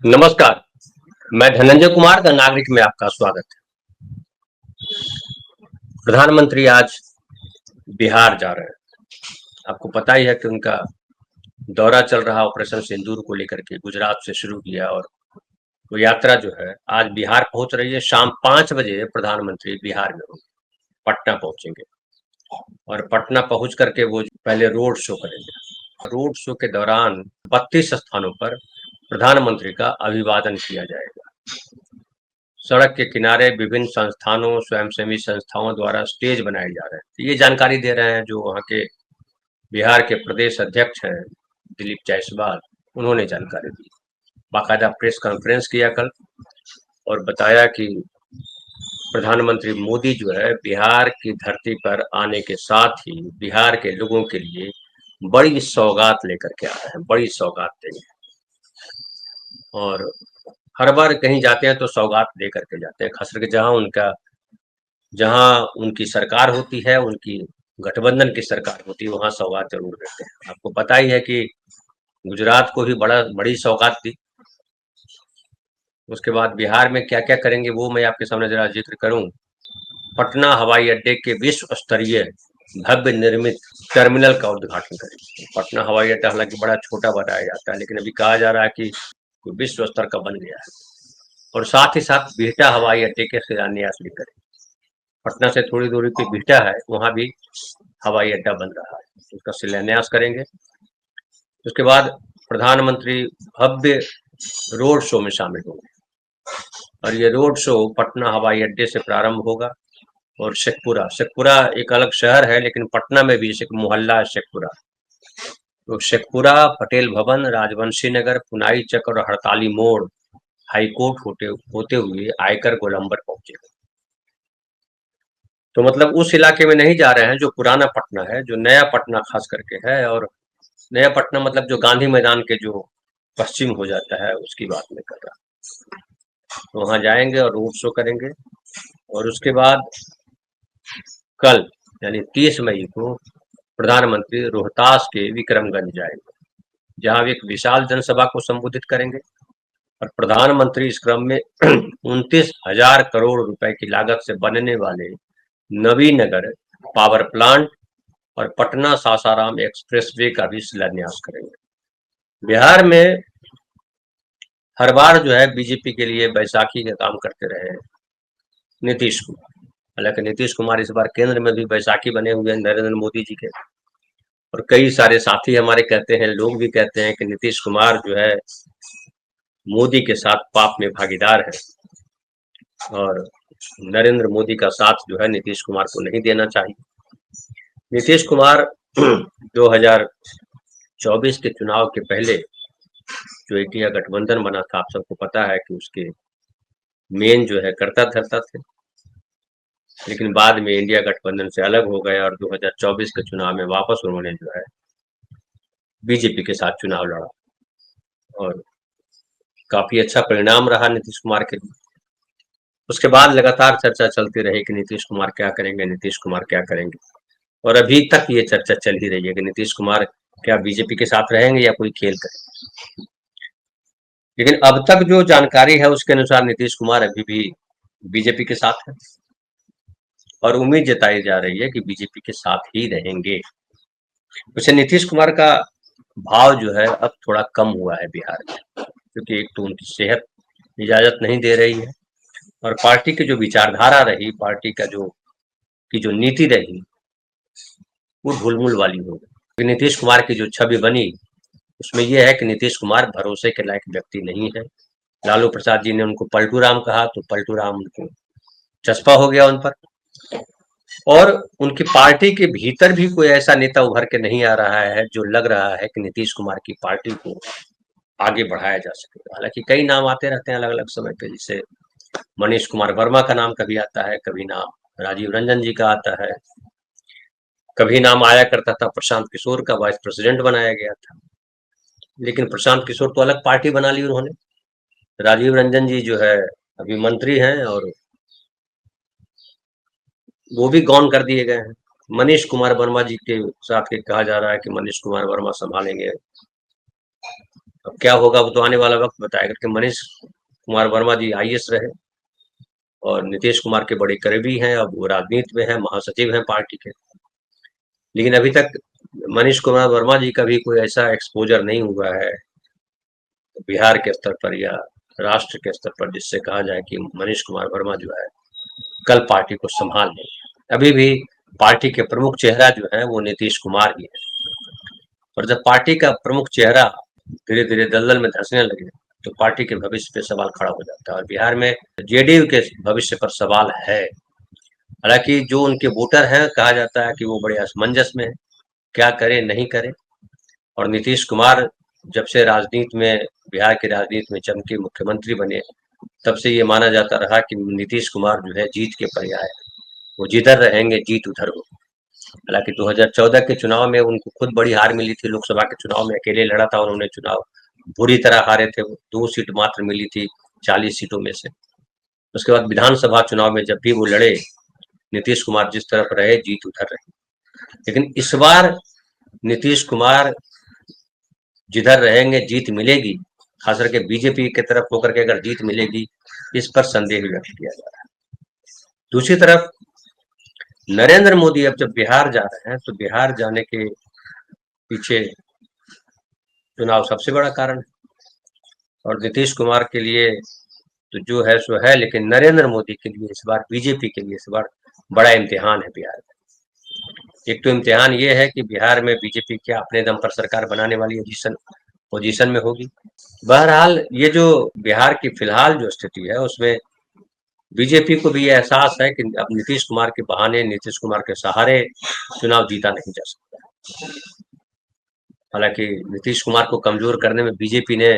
नमस्कार, मैं धनंजय कुमार द नागरिक में आपका स्वागत है। प्रधानमंत्री आज बिहार जा रहे हैं। आपको पता ही है कि उनका दौरा चल रहा ऑपरेशन सिंदूर को लेकर के गुजरात से शुरू किया और वो यात्रा जो है आज बिहार पहुंच रही है। शाम 5 बजे प्रधानमंत्री बिहार में होंगे, पटना पहुंचेंगे और पटना पहुंच करके वो पहले रोड शो करेंगे। रोड शो के दौरान 32 स्थानों पर प्रधानमंत्री का अभिवादन किया जाएगा। सड़क के किनारे विभिन्न संस्थानों, स्वयंसेवी संस्थाओं द्वारा स्टेज बनाए जा रहे हैं। ये जानकारी दे रहे हैं जो वहाँ के बिहार के प्रदेश अध्यक्ष हैं दिलीप जायसवाल, उन्होंने जानकारी दी। बाकायदा प्रेस कॉन्फ्रेंस किया कल और बताया कि प्रधानमंत्री मोदी जो है बिहार की धरती पर आने के साथ ही बिहार के लोगों के लिए बड़ी सौगात लेकर के आ रहे हैं, बड़ी सौगात देंगे। और हर बार कहीं जाते हैं तो सौगात दे करके जाते हैं, खास करके जहाँ उनकी सरकार होती है, उनकी गठबंधन की सरकार होती है, वहाँ सौगात जरूर देते हैं। आपको पता ही है कि गुजरात को भी बड़ी सौगात दी। उसके बाद बिहार में क्या क्या करेंगे वो मैं आपके सामने जरा जिक्र करूं। पटना हवाई अड्डे के विश्व स्तरीय भव्य निर्मित टर्मिनल का उद्घाटन करेंगे। पटना हवाई अड्डा हालांकि बड़ा छोटा बनाया जाता है, लेकिन अभी कहा जा रहा है कि विश्व स्तर का बन गया है। और साथ ही साथ बिहटा हवाई अड्डे के शिलान्यास भी करेंगे। पटना से थोड़ी दूरी पे बिहटा है, वहां भी हवाई अड्डा बन रहा है, उसका शिलान्यास करेंगे। उसके बाद प्रधानमंत्री भव्य रोड शो में शामिल होंगे और ये रोड शो पटना हवाई अड्डे से प्रारंभ होगा और शेखपुरा एक अलग शहर है, लेकिन पटना में भी एक मोहल्ला है शेखपुरा। तो शेखपुरा, पटेल भवन, राजवंशी नगर, पुनाई चक और हड़ताली मोड़ हाईकोर्ट होते हुए आयकर गोलंबर पहुंचे। तो मतलब उस इलाके में नहीं जा रहे हैं जो पुराना पटना है, जो नया पटना खास करके है। और नया पटना मतलब जो गांधी मैदान के जो पश्चिम हो जाता है उसकी बात मैं कर रहा हूँ। तो वहां जाएंगे और रोड शो करेंगे और उसके बाद कल यानी 30 मई को प्रधानमंत्री रोहतास के विक्रमगंज जाएंगे, जहां एक विशाल जनसभा को संबोधित करेंगे। और प्रधानमंत्री इस क्रम में 29,000 करोड़ रुपए की लागत से बनने वाले नवीनगर पावर प्लांट और पटना सासाराम एक्सप्रेसवे का भी शिलान्यास करेंगे। बिहार में हर बार जो है बीजेपी के लिए बैसाखी का काम करते रहे नीतीश कुमार। हालांकि नीतीश कुमार इस बार केंद्र में भी बैसाखी बने हुए हैं नरेंद्र मोदी जी के। और कई सारे साथी हमारे कहते हैं, लोग भी कहते हैं कि नीतीश कुमार जो है मोदी के साथ पाप में भागीदार है और नरेंद्र मोदी का साथ जो है नीतीश कुमार को नहीं देना चाहिए। नीतीश कुमार 2024 के चुनाव के पहले जो इंडिया गठबंधन बना था, आप सबको पता है कि उसके मेन जो है कर्ता धर्ता थे, लेकिन बाद में इंडिया गठबंधन से अलग हो गए और 2024 के चुनाव में वापस उन्होंने जो है बीजेपी के साथ चुनाव लड़ा और काफी अच्छा परिणाम रहा नीतीश कुमार के लिए। उसके बाद लगातार चर्चा चलती रही कि नीतीश कुमार क्या करेंगे, नीतीश कुमार क्या करेंगे। और अभी तक ये चर्चा चल ही रही है कि नीतीश कुमार क्या बीजेपी के साथ रहेंगे या कोई खेल करेंगे। लेकिन अब तक जो जानकारी है उसके अनुसार नीतीश कुमार अभी भी बीजेपी के साथ है और उम्मीद जताई जा रही है कि बीजेपी के साथ ही रहेंगे। वैसे नीतीश कुमार का भाव जो है अब थोड़ा कम हुआ है बिहार में, क्योंकि एक तो उनकी सेहत इजाजत नहीं दे रही है और पार्टी की जो विचारधारा रही, पार्टी का जो नीति रही, वो ढुलमुल वाली हो गई। नीतीश कुमार की जो छवि बनी उसमें यह है कि नीतीश कुमार भरोसे के लायक व्यक्ति नहीं है। लालू प्रसाद जी ने उनको पलटू राम कहा तो पलटू राम उनको चस्पा हो गया उन पर। और उनकी पार्टी के भीतर भी कोई ऐसा नेता उभर के नहीं आ रहा है जो लग रहा है कि नीतीश कुमार की पार्टी को आगे बढ़ाया जा सके। हालांकि कई नाम आते रहते हैं अलग अलग समय पे, जैसे मनीष कुमार वर्मा का नाम कभी आता है, कभी नाम राजीव रंजन जी का आता है, कभी नाम आया करता था प्रशांत किशोर का, वाइस प्रेसिडेंट बनाया गया था। लेकिन प्रशांत किशोर तो अलग पार्टी बना ली उन्होंने। राजीव रंजन जी जो है अभी मंत्री हैं और वो भी गौन कर दिए गए हैं। मनीष कुमार वर्मा जी के साथ के कहा जा रहा है कि मनीष कुमार वर्मा संभालेंगे अब क्या होगा वो तो आने वाला वक्त बताएगा। कि मनीष कुमार वर्मा जी आईएएस रहे और नीतीश कुमार के बड़े करीबी हैं, अब वो राजनीति में है, महासचिव हैं पार्टी के। लेकिन अभी तक मनीष कुमार वर्मा जी का भी कोई ऐसा एक्सपोजर नहीं हुआ है बिहार के स्तर पर या राष्ट्र के स्तर पर, जिससे कहा जाए कि मनीष कुमार वर्मा जो है कल पार्टी को संभाल लेंगे। अभी भी पार्टी के प्रमुख चेहरा जो है वो नीतीश कुमार ही है। और जब पार्टी का प्रमुख चेहरा धीरे धीरे दलदल में धंसने लगे तो पार्टी के भविष्य पे सवाल खड़ा हो जाता है। और बिहार में जेडीयू के भविष्य पर सवाल है। हालांकि जो उनके वोटर हैं, कहा जाता है कि वो बड़े असमंजस में है, क्या करे नहीं करे। और नीतीश कुमार जब से राजनीति में, बिहार की राजनीति में चमके, मुख्यमंत्री बने, तब से ये माना जाता रहा कि नीतीश कुमार जो है जीत के पर्याय, वो जिधर रहेंगे जीत उधर हो। हालांकि 2014 के चुनाव में उनको खुद बड़ी हार मिली थी। लोकसभा के चुनाव में अकेले लड़ा था उन्होंने चुनाव, बुरी तरह हारे थे वो, 2 सीट मात्र मिली थी 40 सीटों में से। उसके बाद विधानसभा चुनाव में जब भी वो लड़े, नीतीश कुमार जिस तरफ रहे जीत उधर रही। लेकिन इस बार नीतीश कुमार जिधर रहेंगे जीत मिलेगी, खास करके बीजेपी की तरफ होकर के अगर जीत मिलेगी, इस पर संदेह व्यक्त किया जा रहा है। दूसरी तरफ नरेंद्र मोदी अब जब बिहार जा रहे हैं तो बिहार जाने के पीछे चुनाव सबसे बड़ा कारण है। और नीतीश कुमार के लिए तो जो है सो है, लेकिन नरेंद्र मोदी के लिए इस बार, बीजेपी के लिए इस बार बड़ा इम्तिहान है बिहार में। एक तो इम्तिहान ये है कि बिहार में बीजेपी क्या अपने दम पर सरकार बनाने वाली पोजीशन में होगी। बहरहाल ये जो बिहार की फिलहाल जो स्थिति है उसमें बीजेपी को भी ये एहसास है कि अब नीतीश कुमार के बहाने, नीतीश कुमार के सहारे चुनाव जीता नहीं जा सकता। हालांकि नीतीश कुमार को कमजोर करने में बीजेपी ने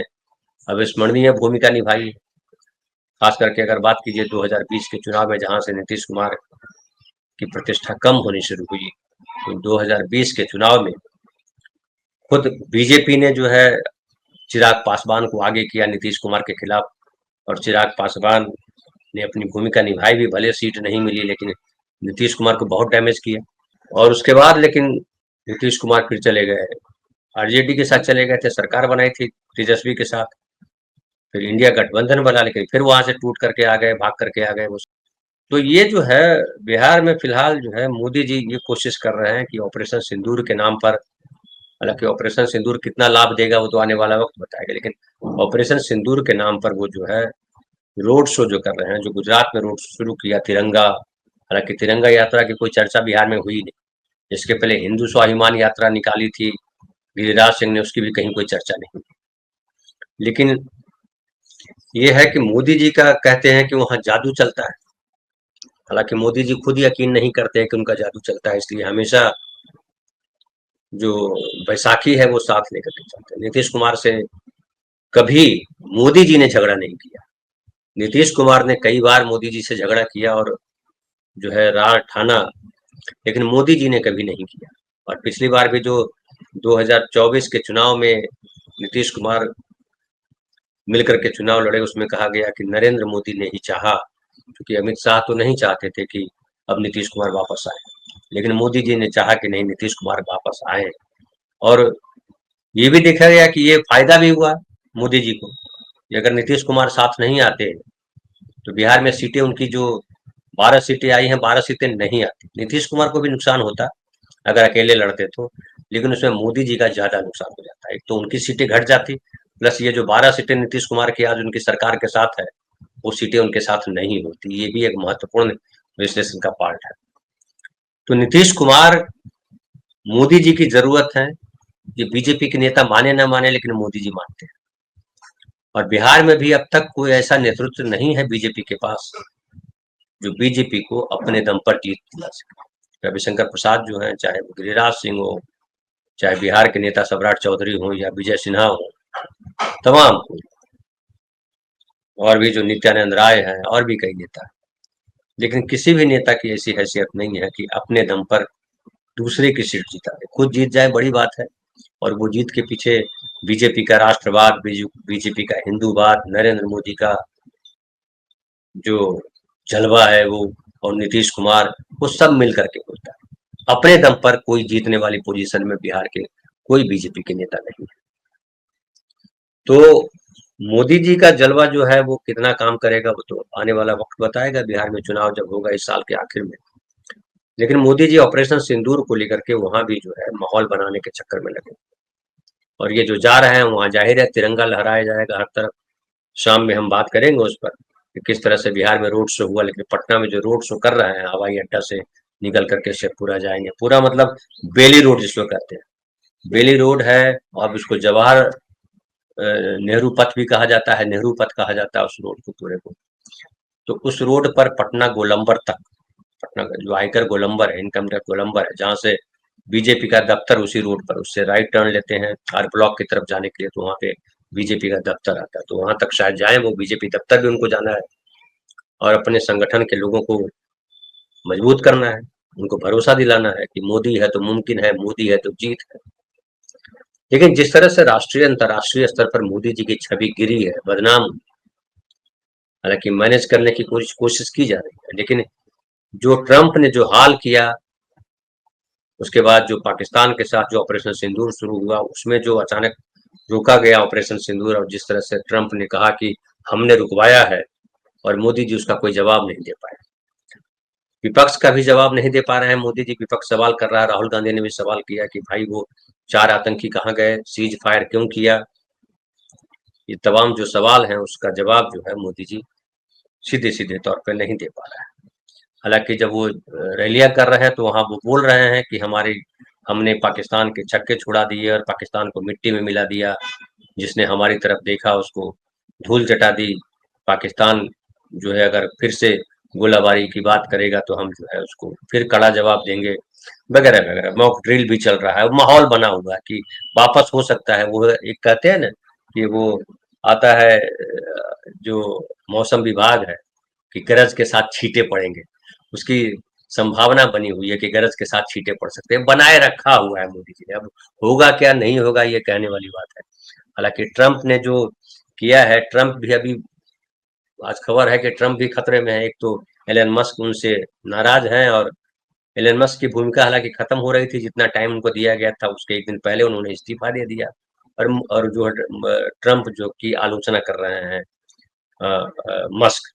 अविस्मरणीय भूमिका निभाई है। खास करके अगर बात कीजिए 2020 के चुनाव में, जहां से नीतीश कुमार की प्रतिष्ठा कम होनी शुरू हुई, तो 2020 के चुनाव में खुद बीजेपी ने जो है चिराग पासवान को आगे किया नीतीश कुमार के खिलाफ। और चिराग पासवान ने अपनी भूमिका निभाई भी, भले सीट नहीं मिली, लेकिन नीतीश कुमार को बहुत डैमेज किया। और उसके बाद लेकिन नीतीश कुमार फिर चले गए, आरजेडी के साथ चले गए थे, सरकार बनाई थी तेजस्वी के साथ, फिर इंडिया गठबंधन बना, लेकिन फिर वहां से टूट करके आ गए, भाग करके आ गए वो। तो ये जो है बिहार में फिलहाल जो है मोदी जी ये कोशिश कर रहे हैं कि ऑपरेशन सिंदूर के नाम पर, हालांकि ऑपरेशन सिंदूर कितना लाभ देगा वो तो आने वाला वक्त बताएगा, लेकिन ऑपरेशन सिंदूर के नाम पर वो जो है रोड शो जो कर रहे हैं, जो गुजरात में रोड शो शुरू किया तिरंगा, हालांकि तिरंगा यात्रा की कोई चर्चा बिहार में हुई नहीं। इसके पहले हिंदू स्वाभिमान यात्रा निकाली थी गिरिराज सिंह ने, उसकी भी कहीं कोई चर्चा नहीं। लेकिन ये है कि मोदी जी का कहते हैं कि वहां जादू चलता है। हालांकि मोदी जी खुद यकीन नहीं करते हैं कि उनका जादू चलता है, इसलिए हमेशा जो बैसाखी है वो साथ लेकर के चलते हैं। नीतीश कुमार से कभी मोदी जी ने झगड़ा नहीं किया। नीतीश कुमार ने कई बार मोदी जी से झगड़ा किया और जो है रार ठाना, लेकिन मोदी जी ने कभी नहीं किया। और पिछली बार भी जो 2024 के चुनाव में नीतीश कुमार मिलकर के चुनाव लड़े, उसमें कहा गया कि नरेंद्र मोदी ने ही चाहा, क्योंकि अमित शाह तो नहीं चाहते थे कि अब नीतीश कुमार वापस आए, लेकिन मोदी जी ने चाहा कि नहीं, नीतीश कुमार वापस आए। और ये भी देखा गया कि ये फायदा भी हुआ मोदी जी को, कि अगर नीतीश कुमार साथ नहीं आते तो बिहार में सीटें उनकी जो 12 सीटें आई हैं, 12 सीटें नहीं आती। नीतीश कुमार को भी नुकसान होता अगर अकेले लड़ते तो, लेकिन उसमें मोदी जी का ज्यादा नुकसान हो जाता है। एक तो उनकी सीटें घट जाती, प्लस ये जो 12 सीटें नीतीश कुमार की आज उनकी सरकार के साथ है, वो सीटें उनके साथ नहीं होती। ये भी एक महत्वपूर्ण विश्लेषण का पार्ट है। तो नीतीश कुमार, मोदी जी की जरूरत है। ये बीजेपी के नेता माने ना माने, लेकिन मोदी जी मानते हैं। और बिहार में भी अब तक कोई ऐसा नेतृत्व नहीं है बीजेपी के पास जो बीजेपी को अपने दम पर जीत दिला सके। रविशंकर प्रसाद जो है, चाहे वो गिरिराज सिंह हो, चाहे बिहार के नेता सम्राट चौधरी हो या विजय सिन्हा हो, तमाम, और भी जो नित्यानंद राय है, और भी कई नेता हैं, लेकिन किसी भी नेता की ऐसी हैसियत नहीं है कि अपने दम पर दूसरे की सीट जीता दे। खुद जीत जाए बड़ी बात है, और वो जीत के पीछे बीजेपी का राष्ट्रवाद, बीजेपी का हिंदूवाद, नरेंद्र मोदी का जो जलवा है वो, और नीतीश कुमार, वो सब मिल करके होता है। अपने दम पर कोई जीतने वाली पोजीशन में बिहार के कोई बीजेपी के नेता नहीं है। तो मोदी जी का जलवा जो है वो कितना काम करेगा वो तो आने वाला वक्त बताएगा, बिहार में चुनाव जब होगा इस साल के आखिर में। लेकिन मोदी जी ऑपरेशन सिंदूर को लेकर के वहां भी जो है माहौल बनाने के चक्कर में लगे, और ये जो जा रहे हैं वहां जाहिर है तिरंगा लहराया जाएगा हर तरफ। शाम में हम बात करेंगे उस पर कि किस तरह से बिहार में रोड शो हुआ, लेकिन पटना में जो रोड शो कर रहे हैं हवाई अड्डा से निकल करके शेखपुरा जाएंगे, पूरा मतलब बेली रोड जिसको कहते हैं, बेली रोड है। अब इसको जवाहर नेहरू पथ भी कहा जाता है, नेहरू पथ कहा जाता है उस रोड को पूरे को। तो उस रोड पर पटना गोलंबर तक, पटना का जो आयकर गोलंबर है, इनकम टैक्स गोलंबर है, जहाँ से बीजेपी का दफ्तर उसी रोड पर, उससे राइट टर्न लेते हैं आर ब्लॉक की तरफ जाने के लिए, तो वहाँ पे बीजेपी का दफ्तर आता है, तो वहां तक शायद जाए वो, बीजेपी दफ्तर भी उनको जाना है और अपने संगठन के लोगों को मजबूत करना है, उनको भरोसा दिलाना है कि मोदी है तो मुमकिन है, मोदी है तो जीत है। लेकिन जिस तरह से राष्ट्रीय अंतर्राष्ट्रीय स्तर पर मोदी जी की छवि गिरी है, बदनाम, हालांकि मैनेज करने की कोशिश की जा रही है, लेकिन जो ट्रंप ने जो हाल किया, उसके बाद जो पाकिस्तान के साथ जो ऑपरेशन सिंदूर शुरू हुआ, उसमें जो अचानक रोका गया ऑपरेशन सिंदूर, और जिस तरह से ट्रंप ने कहा कि हमने रुकवाया है, और मोदी जी उसका कोई जवाब नहीं दे पाए। विपक्ष का भी जवाब नहीं दे पा रहे हैं मोदी जी, विपक्ष सवाल कर रहा है, राहुल गांधी ने भी सवाल किया कि भाई वो 4 आतंकी कहाँ गए, सीज फायर क्यों किया। ये तमाम जो सवाल हैं उसका जवाब जो है मोदी जी सीधे सीधे तौर पर नहीं दे पा रहा है। हालांकि जब वो रैलियां कर रहे हैं तो वहां वो बोल रहे हैं कि हमने पाकिस्तान के छक्के छुड़ा दिए और पाकिस्तान को मिट्टी में मिला दिया, जिसने हमारी तरफ देखा उसको धूल चटा दी। पाकिस्तान जो है अगर फिर से गोलाबारी की बात करेगा तो हम जो है उसको फिर कड़ा जवाब देंगे, वगैरह वगैरह। मॉक ड्रिल भी चल रहा है, माहौल बना हुआ है कि वापस हो सकता है। वो एक कहते हैं ना कि वो आता है जो मौसम विभाग है कि गरज के साथ छींटे पड़ेंगे, उसकी संभावना बनी हुई है कि गरज के साथ छींटे पड़ सकते हैं, बनाए रखा हुआ है मोदी जी ने। अब होगा क्या नहीं होगा ये कहने वाली बात है। हालांकि ट्रंप ने जो किया है, ट्रंप भी अभी, आज खबर है कि ट्रंप भी खतरे में है। एक तो एलन मस्क उनसे नाराज हैं, और एलन मस्क की भूमिका हालांकि खत्म हो रही थी, जितना टाइम उनको दिया गया था उसके एक दिन पहले उन्होंने इस्तीफा दे दिया। और जो ट्रंप जो की आलोचना कर रहे हैं मस्क।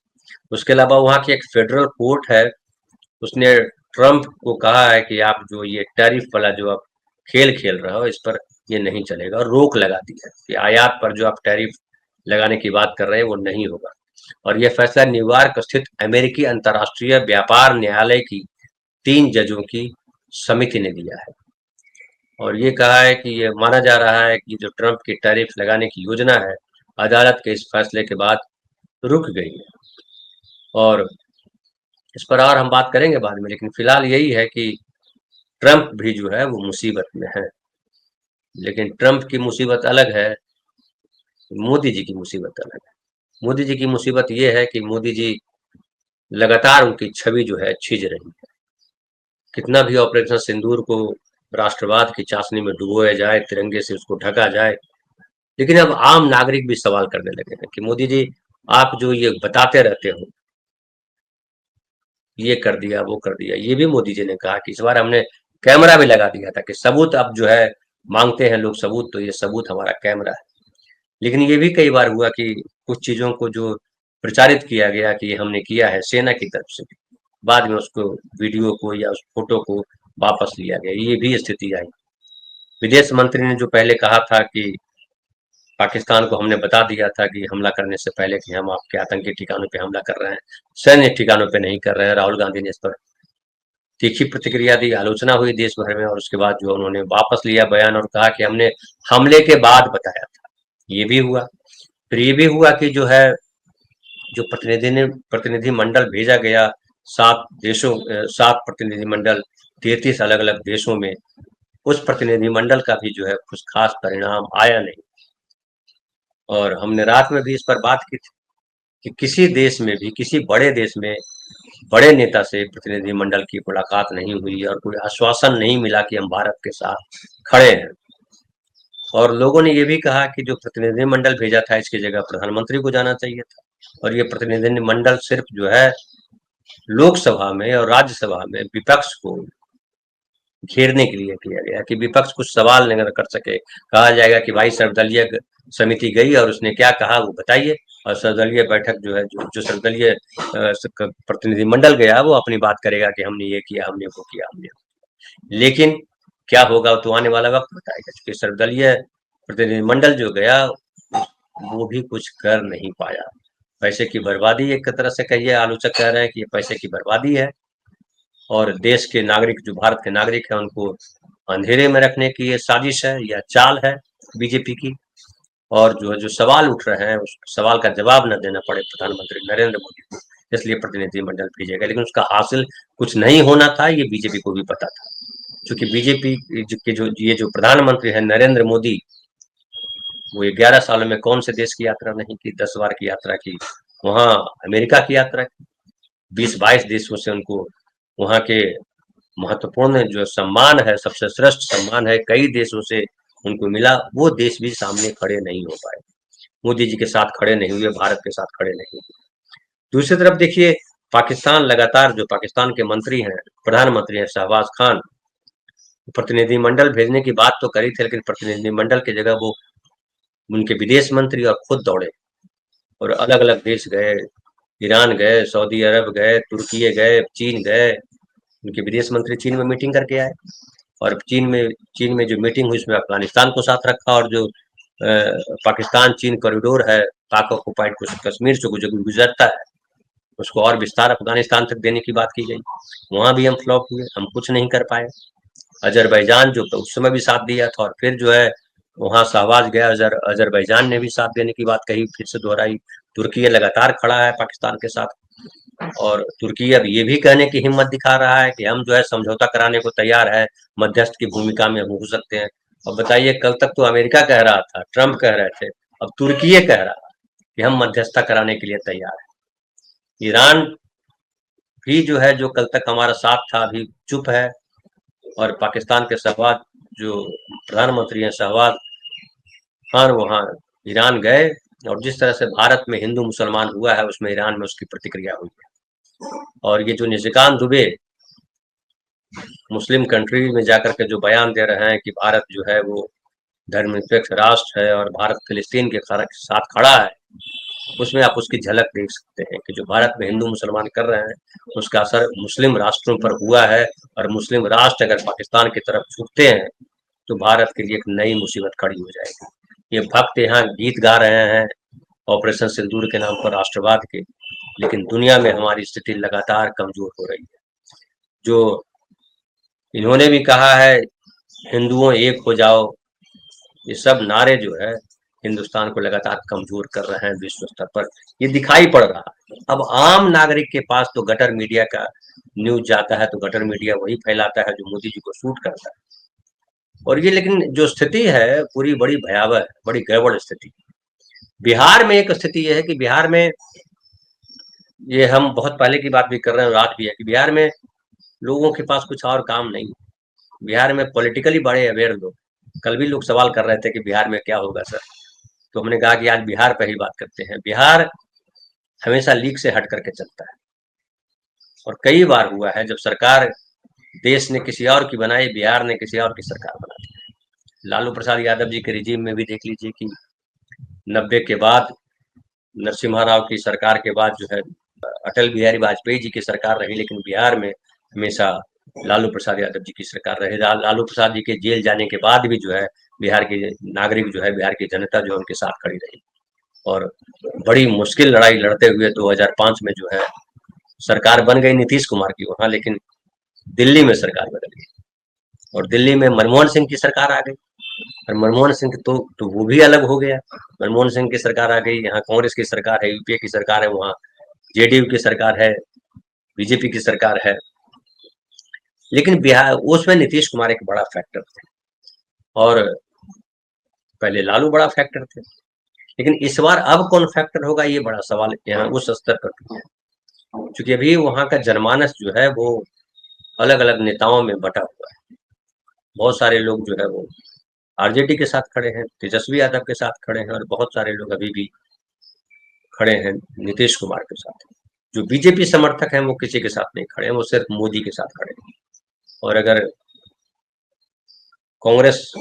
उसके अलावा वहाँ की एक फेडरल कोर्ट है, उसने ट्रंप को कहा है कि आप जो ये टैरिफ वाला जो आप खेल खेल रहे हो, इस पर ये नहीं चलेगा, और रोक लगा दी है कि आयात पर जो आप टैरिफ लगाने की बात कर रहे हैं वो नहीं होगा। और यह फैसला न्यूयॉर्क स्थित अमेरिकी अंतर्राष्ट्रीय व्यापार न्यायालय की 3 जजों की समिति ने दिया है, और ये कहा है कि ये माना जा रहा है कि जो ट्रंप की टैरिफ लगाने की योजना है, अदालत के इस फैसले के बाद रुक गई है। और इस पर और हम बात करेंगे बाद में, लेकिन फिलहाल यही है कि ट्रंप भी जो है वो मुसीबत में है। लेकिन ट्रंप की मुसीबत अलग है, मोदी जी की मुसीबत अलग है। मोदी जी की मुसीबत ये है कि मोदी जी लगातार उनकी छवि जो है छिज रही है। कितना भी ऑपरेशन सिंदूर को राष्ट्रवाद की चाशनी में डुबोया जाए, तिरंगे से उसको ढका जाए, लेकिन अब आम नागरिक भी सवाल करने लगे हैं कि मोदी जी आप जो ये बताते रहते हो, ये कर दिया वो कर दिया। ये भी मोदी जी ने कहा कि इस बार हमने कैमरा भी लगा दिया था कि सबूत अब जो है मांगते हैं लोग सबूत, तो ये सबूत हमारा कैमरा है। लेकिन ये भी कई बार हुआ कि कुछ चीजों को जो प्रचारित किया गया कि ये हमने किया है सेना की तरफ से, बाद में उसको वीडियो को या उस फोटो को वापस लिया गया, ये भी स्थिति आई। विदेश मंत्री ने जो पहले कहा था कि पाकिस्तान को हमने बता दिया था कि हमला करने से पहले कि हम आपके आतंकी ठिकानों पे हमला कर रहे हैं, सैन्य ठिकानों पे नहीं कर रहे हैं। राहुल गांधी ने इस पर तीखी प्रतिक्रिया दी, आलोचना हुई देश भर में, और उसके बाद जो उन्होंने वापस लिया बयान और कहा कि हमने हमले के बाद बताया था। ये भी हुआ। फिर ये भी हुआ कि जो है जो प्रतिनिधि मंडल भेजा गया 7 प्रतिनिधि मंडल 33 अलग अलग देशों में, उस प्रतिनिधि मंडल का भी जो है कुछ खास परिणाम आया नहीं। और हमने रात में भी इस पर बात की थी कि किसी देश में भी, किसी बड़े देश में बड़े नेता से प्रतिनिधि मंडल की मुलाकात नहीं हुई और कोई आश्वासन नहीं मिला कि हम भारत के साथ खड़े हैं। और लोगों ने ये भी कहा कि जो प्रतिनिधि मंडल भेजा था इसकी जगह प्रधानमंत्री को जाना चाहिए था, और ये प्रतिनिधि मंडल सिर्फ जो है लोकसभा में और राज्यसभा में विपक्ष को घेरने के लिए किया गया कि विपक्ष कुछ सवाल नहीं कर सके। कहा जाएगा कि भाई सर्वदलीय समिति गई और उसने क्या कहा वो बताइए, और सर्वदलीय बैठक जो है, जो सर्वदलीय प्रतिनिधिमंडल गया वो अपनी बात करेगा कि हमने ये किया, हमने वो किया, हमने। लेकिन क्या होगा तो आने वाला वक्त बताएगा, क्योंकि सर्वदलीय प्रतिनिधिमंडल जो गया वो भी कुछ कर नहीं पाया। पैसे की बर्बादी एक तरह से कहिए, आलोचक कह रहे हैं कि ये पैसे की बर्बादी है, और देश के नागरिक जो भारत के नागरिक हैं उनको अंधेरे में रखने की ये साजिश है या चाल है बीजेपी की। और जो सवाल उठ रहे हैं उस सवाल का जवाब न देना पड़े प्रधानमंत्री नरेंद्र मोदी को, इसलिए प्रतिनिधिमंडल भेजेगा। लेकिन उसका हासिल कुछ नहीं होना था, ये बीजेपी को भी पता था, क्योंकि बीजेपी के जो प्रधानमंत्री है नरेंद्र मोदी, वो 11 सालों में कौन से देश की यात्रा नहीं की, 10 बार की यात्रा की, वहां अमेरिका की यात्रा की, 20-22 देशों से उनको वहां के महत्वपूर्ण जो सम्मान है, सबसे श्रेष्ठ सम्मान है, कई देशों से उनको मिला, वो देश भी सामने खड़े नहीं हो पाए, मोदी जी के साथ खड़े नहीं हुए, भारत के साथ खड़े नहीं हुए। दूसरी तरफ देखिए, पाकिस्तान लगातार, जो पाकिस्तान के मंत्री हैं, प्रधानमंत्री हैं शहबाज खान, प्रतिनिधिमंडल भेजने की बात तो करी थी, लेकिन प्रतिनिधिमंडल की जगह वो उनके विदेश मंत्री और खुद दौड़े और अलग अलग देश गए, ईरान गए, सऊदी अरब गए, तुर्की गए, चीन गए, उनके विदेश मंत्री चीन में मीटिंग करके आए। और चीन में जो मीटिंग हुई उसमें अफगानिस्तान को साथ रखा, और जो पाकिस्तान चीन कॉरिडोर है, पाक ऑक्युपाइड कश्मीर से जो गुजरता है, उसको और विस्तार अफगानिस्तान तक देने की बात की गई। वहां भी हम फ्लॉप हुए, हम कुछ नहीं कर पाए। अजरबैजान जो उस समय भी साथ दिया था, और फिर जो है वहां शहबाज गया, अजरबैजान ने भी साथ देने की बात कही, फिर से दोहराई। तुर्की लगातार खड़ा है पाकिस्तान के साथ, और तुर्की अब ये भी कहने की हिम्मत दिखा रहा है कि हम जो है समझौता कराने को तैयार है, मध्यस्थ की भूमिका में हम हो सकते हैं। अब बताइए, कल तक तो अमेरिका कह रहा था, ट्रंप कह रहे थे, अब तुर्की कह रहा है कि हम मध्यस्थता कराने के लिए तैयार है। ईरान भी जो है, जो कल तक हमारा साथ था, अभी चुप है। और पाकिस्तान के शहबाज, जो प्रधानमंत्री हैं शहबाज खान, वहाँ ईरान गए, और जिस तरह से भारत में हिंदू मुसलमान हुआ है, उसमें ईरान में उसकी प्रतिक्रिया हुई है। और ये जो निशिकांत दुबे मुस्लिम कंट्री में जाकर के जो बयान दे रहे हैं कि भारत जो है वो धर्मनिरपेक्ष राष्ट्र है और भारत फिलिस्तीन के साथ खड़ा है, उसमें आप उसकी झलक देख सकते हैं कि जो भारत में हिंदू मुसलमान कर रहे हैं, उसका असर मुस्लिम राष्ट्रों पर हुआ है। और मुस्लिम राष्ट्र अगर पाकिस्तान की तरफ झुकते हैं तो भारत के लिए एक नई मुसीबत खड़ी हो जाएगी। ये भक्त यहाँ गीत गा रहे हैं ऑपरेशन सिंदूर के नाम पर राष्ट्रवाद के, लेकिन दुनिया में हमारी स्थिति लगातार कमजोर हो रही है। जो इन्होंने भी कहा है, हिंदुओं एक हो जाओ, ये सब नारे जो है हिंदुस्तान को लगातार कमजोर कर रहे हैं विश्व स्तर पर, ये दिखाई पड़ रहा है। अब आम नागरिक के पास तो गटर मीडिया का न्यूज जाता है, तो गटर मीडिया वही फैलाता है जो मोदी जी को सूट करता है। और ये, लेकिन जो स्थिति है पूरी बड़ी भयावह है, बड़ी गड़बड़ स्थिति। बिहार में एक स्थिति यह है कि बिहार में, ये हम बहुत पहले की बात भी कर रहे हैं और आज भी है, कि बिहार में लोगों के पास कुछ और काम नहीं। बिहार में पॉलिटिकली बड़े अवेयर लोग, कल भी लोग सवाल कर रहे थे कि बिहार में क्या होगा सर, तो हमने कहा कि आज बिहार पर ही बात करते हैं। बिहार हमेशा लीक से हट करके चलता है, और कई बार हुआ है जब सरकार देश ने किसी और की बनाई, बिहार ने किसी और की सरकार बना दी। लालू प्रसाद यादव जी के रिजीम में भी देख लीजिए कि 90 के बाद, नरसिम्हा राव की सरकार के बाद जो है अटल बिहारी वाजपेयी जी की सरकार रही, लेकिन बिहार में हमेशा लालू प्रसाद यादव जी की सरकार रही। लालू प्रसाद जी के जेल जाने के बाद भी जो है बिहार के नागरिक जो है, बिहार की जनता जो है उनके साथ खड़ी रही, और बड़ी मुश्किल लड़ाई लड़ते हुए 2005 में जो है सरकार बन गई नीतीश कुमार की वहां, लेकिन दिल्ली में सरकार बदल गई, और दिल्ली में मनमोहन सिंह की सरकार आ गई। और मनमोहन सिंह तो वो भी अलग हो गया, मनमोहन सिंह की सरकार आ गई, यहाँ कांग्रेस की सरकार है, यूपीए की सरकार है, वहाँ जेडीयू की सरकार है, बीजेपी की सरकार है। लेकिन बिहार उसमें नीतीश कुमार एक बड़ा फैक्टर थे, और पहले लालू बड़ा फैक्टर थे, लेकिन इस बार अब कौन फैक्टर होगा, ये बड़ा सवाल यहाँ उस स्तर पर भी है। क्योंकि अभी वहाँ का जनमानस जो है वो अलग अलग नेताओं में बटा हुआ है। बहुत सारे लोग जो है वो आरजेडी के साथ खड़े हैं, तेजस्वी यादव के साथ खड़े हैं, और बहुत सारे लोग अभी भी खड़े हैं नीतीश कुमार के साथ। जो बीजेपी समर्थक हैं वो किसी के साथ नहीं खड़े हैं, वो सिर्फ मोदी के साथ खड़े हैं। और अगर कांग्रेस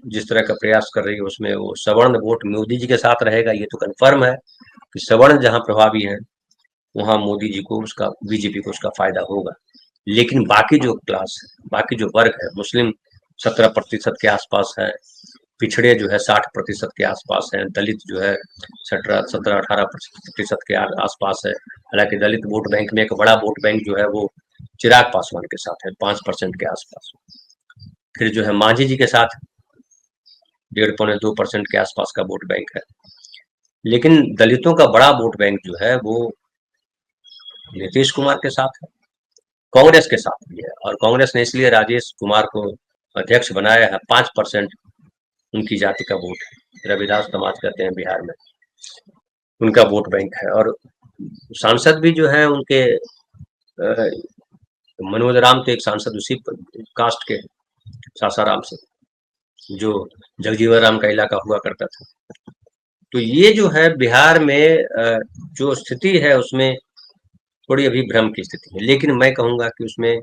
जिस तरह का प्रयास कर रही है उसमें वो सवर्ण वोट मोदी जी के साथ रहेगा, ये तो कन्फर्म है कि सवर्ण जहां प्रभावी हैं वहां मोदी जी को उसका बीजेपी को उसका फायदा होगा। लेकिन बाकी जो क्लास है, बाकी जो वर्ग है, मुस्लिम 17% के आसपास है, पिछड़े जो है 60% के आसपास हैं, दलित जो है 17-18% के आसपास है। हालांकि दलित वोट बैंक में एक बड़ा वोट बैंक जो है वो चिराग पासवान के साथ है, 5% के आसपास। फिर जो है मांझी जी के साथ 1.5-2% के आसपास का वोट बैंक है। लेकिन दलितों का बड़ा वोट बैंक जो है वो नीतीश कुमार के साथ है, कांग्रेस के साथ भी है। और कांग्रेस ने इसलिए राजेश कुमार को अध्यक्ष बनाया है, 5% उनकी जाति का वोट है, रविदास समाज कहते हैं बिहार में, उनका वोट बैंक है। और सांसद भी जो है उनके मनोज राम तो एक सांसद उसी कास्ट के सासाराम से, जो जगजीवन राम का इलाका हुआ करता था। तो ये जो है बिहार में जो स्थिति है उसमें थोड़ी अभी भ्रम की स्थिति है। लेकिन मैं कहूंगा कि उसमें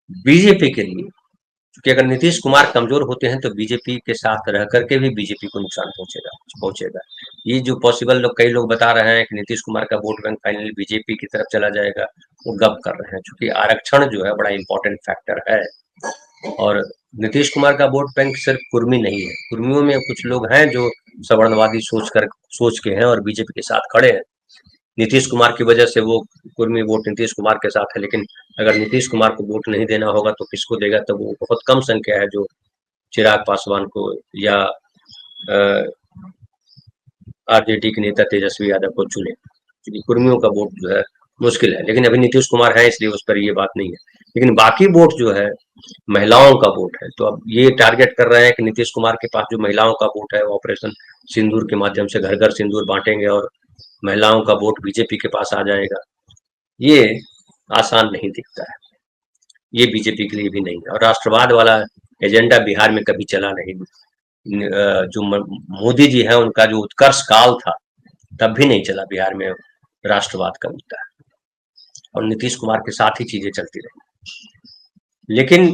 बीजेपी के लिए, क्योंकि अगर नीतीश कुमार कमजोर होते हैं तो बीजेपी के साथ रह करके भी बीजेपी को नुकसान पहुंचेगा। ये जो पॉसिबल लोग, कई लोग बता रहे हैं कि नीतीश कुमार का वोट बैंक फाइनली बीजेपी की तरफ चला जाएगा, वो गप कर रहे हैं। क्योंकि आरक्षण जो है बड़ा इंपॉर्टेंट फैक्टर है। और नीतीश कुमार का वोट बैंक सिर्फ कुर्मी नहीं है, कुर्मियों में कुछ लोग हैं जो सवर्णवादी सोच के हैं और बीजेपी के साथ खड़े हैं। नीतीश कुमार की वजह से वो कुर्मी वोट नीतीश कुमार के साथ है। लेकिन अगर नीतीश कुमार को वोट नहीं देना होगा तो किसको देगा? तो वो बहुत कम संख्या है जो चिराग पासवान को या आरजेडी के नेता तेजस्वी यादव को चुने, क्योंकि कुर्मियों का वोट जो है मुश्किल है। लेकिन अभी नीतीश कुमार है इसलिए उस पर ये बात नहीं है। लेकिन बाकी वोट जो है महिलाओं का वोट है। तो अब ये टारगेट कर रहे हैं कि नीतीश कुमार के पास जो महिलाओं का वोट है, ऑपरेशन सिंदूर के माध्यम से घर घर सिंदूर बांटेंगे और महिलाओं का वोट बीजेपी के पास आ जाएगा। ये आसान नहीं दिखता है, ये बीजेपी के लिए भी नहीं है। और राष्ट्रवाद वाला एजेंडा बिहार में कभी चला नहीं। जो मोदी जी है उनका जो उत्कर्ष काल था तब भी नहीं चला बिहार में राष्ट्रवाद का मुद्दा, और नीतीश कुमार के साथ ही चीजें चलती रही। लेकिन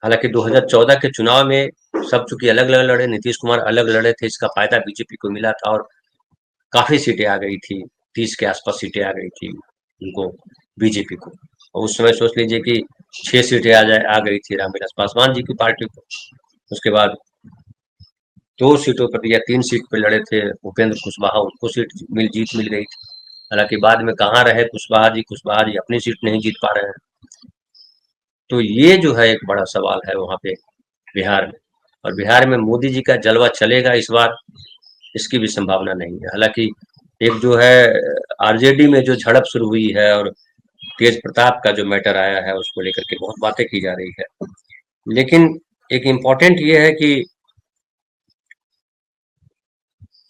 हालांकि 2014 के चुनाव में सब चूंकि अलग अलग लड़े, नीतीश कुमार अलग लड़े थे, इसका फायदा बीजेपी को मिला था और काफी सीटें आ गई थी, 30 के आसपास सीटें आ गई थी उनको, बीजेपी को। और उस समय सोच लीजिए कि 6 सीटें आ गई थी रामविलास पासवान जी की पार्टी को। उसके बाद 2 सीटों पर या 3 सीट पर लड़े थे उपेंद्र कुशवाहा, उनको जीत मिल गई थी। हालांकि बाद में कहाँ रहे कुशवाहा जी अपनी सीट नहीं जीत पा रहे हैं। तो ये जो है एक बड़ा सवाल है वहां पे बिहार में। और बिहार में मोदी जी का जलवा चलेगा इस बार, इसकी भी संभावना नहीं है। हालांकि एक जो है आरजेडी में जो झड़प शुरू हुई है और तेज प्रताप का जो मैटर आया है उसको लेकर के बहुत बातें की जा रही है। लेकिन एक इम्पॉर्टेंट ये है कि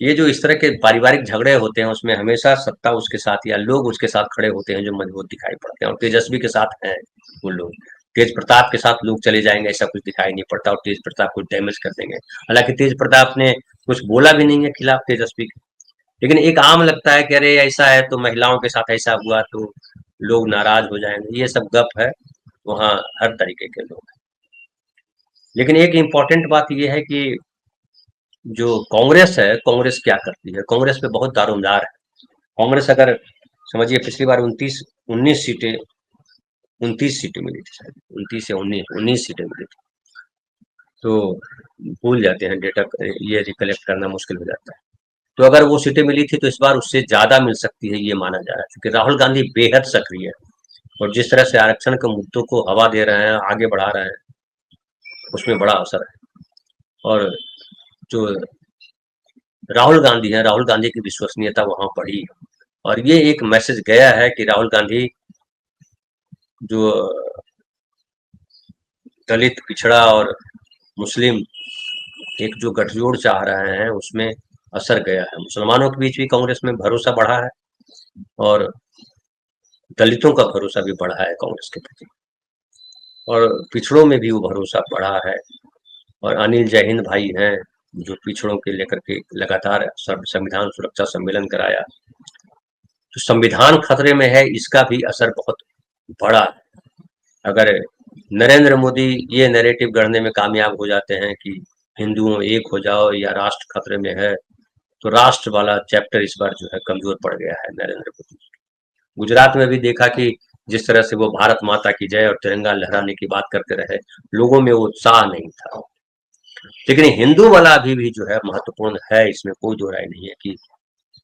ये जो इस तरह के पारिवारिक झगड़े होते हैं उसमें हमेशा सत्ता उसके साथ या लोग उसके साथ खड़े होते हैं जो मजबूत दिखाई पड़ते हैं, और तेजस्वी के साथ हैं वो लोग। तेज प्रताप के साथ लोग चले जाएंगे ऐसा कुछ दिखाई नहीं पड़ता, और तेज प्रताप कुछ डैमेज कर देंगे। हालांकि तेज प्रताप ने कुछ बोला भी नहीं है खिलाफ तेजस्वी के। लेकिन एक आम लगता है कि अरे ऐसा है तो महिलाओं के साथ ऐसा हुआ तो लोग नाराज हो जाएंगे, ये सब गप है। वहाँ हर तरीके के लोग हैं। लेकिन एक इम्पॉर्टेंट बात यह है कि जो कांग्रेस है, कांग्रेस क्या करती है? कांग्रेस पे बहुत दारोमदार है। कांग्रेस अगर समझिए पिछली बार 29 सीटें मिली थी, शायद 29 या 19 सीटें मिली थी। तो भूल जाते हैं डेटा, ये रिकलेक्ट करना मुश्किल हो जाता है। तो अगर वो सीटें मिली थी तो इस बार उससे ज्यादा मिल सकती है, ये माना जा रहा है। क्योंकि राहुल गांधी बेहद सक्रिय है और जिस तरह से आरक्षण के मुद्दों को हवा दे रहे हैं, आगे बढ़ा रहे हैं, उसमें बड़ा असर है। और जो राहुल गांधी है, राहुल गांधी की विश्वसनीयता वहां बढ़ी है। और ये एक मैसेज गया है कि राहुल गांधी जो दलित, पिछड़ा और मुस्लिम एक जो गठजोड़ चाह रहे हैं उसमें असर गया है। मुसलमानों के बीच भी कांग्रेस में भरोसा बढ़ा है और दलितों का भरोसा भी बढ़ा है कांग्रेस के प्रति, और पिछड़ों में भी वो भरोसा बढ़ा है। और अनिल जय हिंद भाई हैं जो पिछड़ों के लेकर के लगातार संविधान सुरक्षा सम्मेलन कराया। तो संविधान खतरे में है, इसका भी असर बहुत बड़ा है। अगर नरेंद्र मोदी ये नैरेटिव गढ़ने में कामयाब हो जाते हैं कि हिंदुओं एक हो जाओ या राष्ट्र खतरे में है, तो राष्ट्र वाला चैप्टर इस बार जो है कमजोर पड़ गया है नरेंद्र मोदी। गुजरात में भी देखा कि जिस तरह से वो भारत माता की जय और तिरंगा लहराने की बात करते रहे, लोगों में वो उत्साह नहीं था। लेकिन हिंदू वाला अभी भी जो है महत्वपूर्ण है, इसमें कोई दो राय नहीं है कि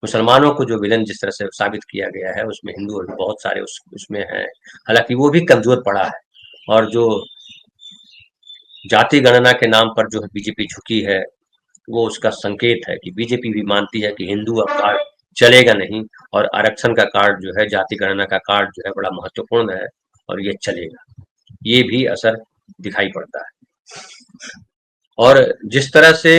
मुसलमानों को जो विलन जिस तरह से साबित किया गया है, उसमें हिंदू अभी बहुत सारे उसमें हैं। हालांकि वो भी कमजोर पड़ा है, और जो जाति गणना के नाम पर जो है बीजेपी झुकी है, वो उसका संकेत है कि बीजेपी भी मानती है कि हिंदू अब कार्ड चलेगा नहीं, और आरक्षण का कार्ड जो है, जाति गणना का कार्ड जो है बड़ा महत्वपूर्ण है और ये चलेगा। ये भी असर दिखाई पड़ता है। और जिस तरह से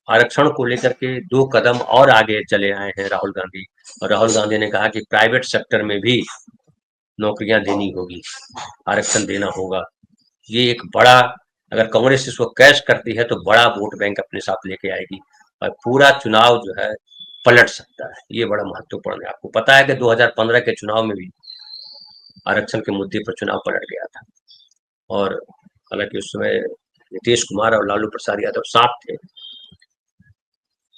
आरक्षण को लेकर के 2 कदम और आगे चले आए हैं राहुल गांधी, और राहुल गांधी ने कहा कि प्राइवेट सेक्टर में भी नौकरियां देनी होगी, आरक्षण देना होगा। ये एक बड़ा, अगर कांग्रेस इसको कैश करती है तो बड़ा वोट बैंक अपने साथ लेके आएगी और पूरा चुनाव जो है पलट सकता है। ये बड़ा महत्वपूर्ण है। आपको पता है कि 2015 के चुनाव में भी आरक्षण के मुद्दे पर चुनाव पलट गया था, और हालांकि उस समय नीतीश कुमार और लालू प्रसाद यादव साथ थे,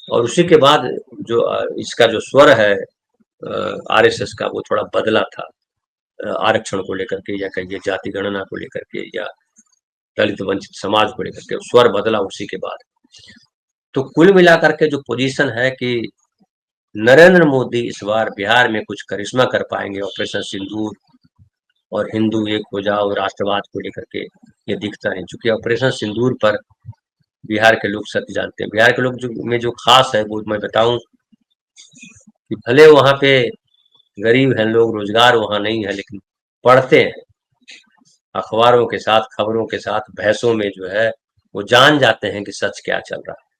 और उसी के बाद जो इसका जो स्वर है आरएसएस का, वो थोड़ा बदला था आरक्षण को लेकर के, या कहिए जाति गणना को लेकर के, या दलित वंचित समाज को लेकर के स्वर बदला उसी के बाद। तो कुल मिलाकर के जो पोजीशन है कि नरेंद्र मोदी इस बार बिहार में कुछ करिश्मा कर पाएंगे ऑपरेशन सिंदूर और हिंदू एक हो जाओ राष्ट्रवाद को लेकर के, ये दिखता है। चूंकि ऑपरेशन सिंदूर पर बिहार के लोग सत्य जानते हैं। बिहार के लोग में जो खास है वो मैं बताऊं कि भले वहां पे गरीब हैं लोग, रोजगार वहां नहीं है, लेकिन पढ़ते हैं अखबारों के साथ, खबरों के साथ, बहसों में जो है वो जान जाते हैं कि सच क्या चल रहा है।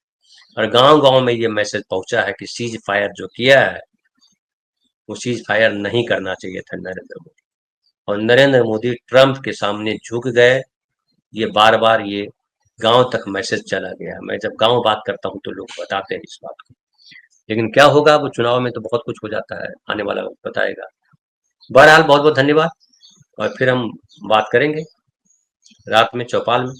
और गांव-गांव में ये मैसेज पहुंचा है कि सीज फायर जो किया है, वो सीज फायर नहीं करना चाहिए था नरेंद्र मोदी, और नरेंद्र मोदी ट्रंप के सामने झुक गए। ये बार-बार ये गांव तक मैसेज चला गया। मैं जब गांव बात करता हूं तो लोग बताते हैं इस बात को, लेकिन क्या होगा वो चुनाव में तो बहुत कुछ हो जाता है, आने वाला वक्त बताएगा। बहरहाल बहुत बहुत धन्यवाद, और फिर हम बात करेंगे रात में चौपाल में।